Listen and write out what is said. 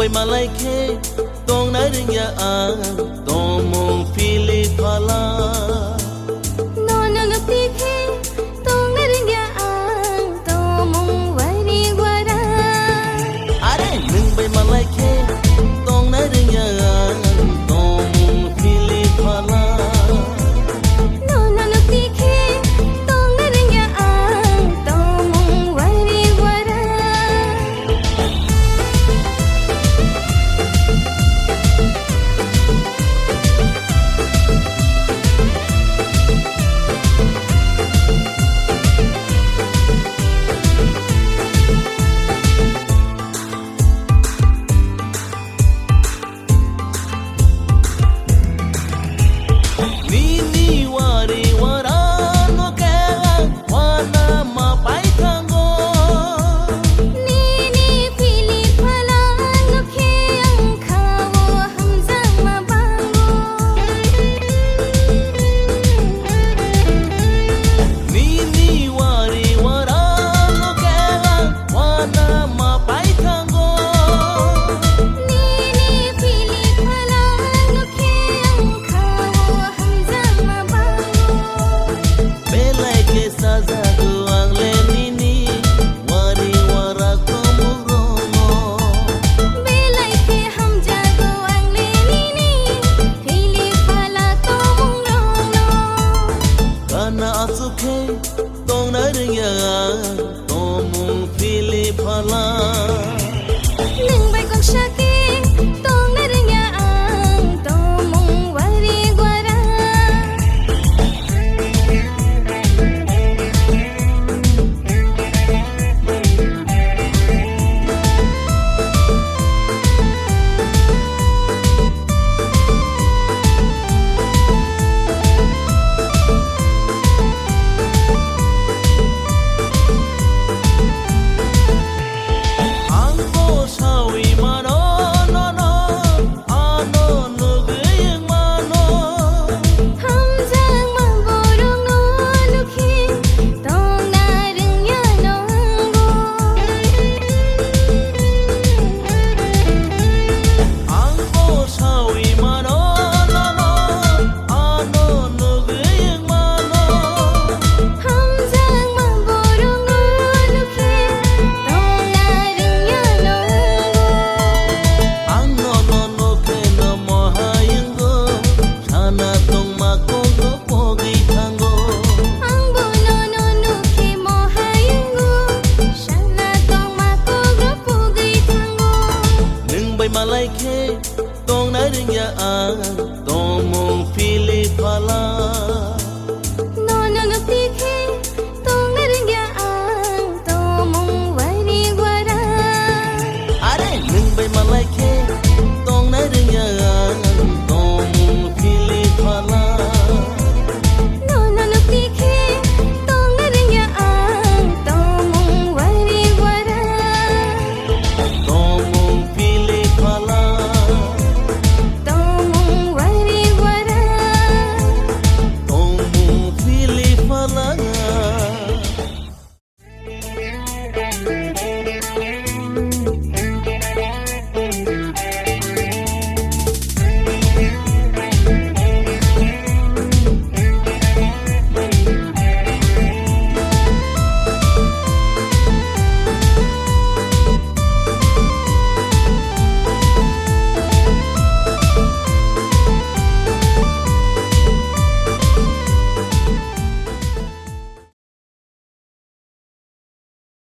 Bai Malai Khe tong na ring ya tong mong pili phala no no no tikhe tong na ring ya tong mong wari wara are Nwng Bai Malai Khe tong na ring ya tong mong pili phala no no no tikhe tong na ring ya tong mong wari wara Nini wari wara no kaya wana mapai tango ni ni pili phala no khe ang khawo hamjang ma bango Nini wari wara no kaya wana mapai tango ni ni pili phala no khe ang khawo hamjang ma bango Belai ke saza guang le nini wari wara komurongo belai ke ham jago ang le ni ni pili phala to mong rono Kana asukhe tong na ring ya tong mong pili phala Nwng Bai kong shake tong na ring ya to mong wari gwara Angko sawi mano no no ano nugayeng mano hamjang ma borong no no khe tong na ring ya no go Angko sawi mano no no ano nugayeng mano hamjang ma borong no no khe tong na ring ya no go Ang no no no ke no mohayeng go sana tong makong go pogi tango ang bono no no khe mo hayungo shana tong ma ko gro pugay tango Nwng Bai Malai Khe tong na ring ya tong mong pili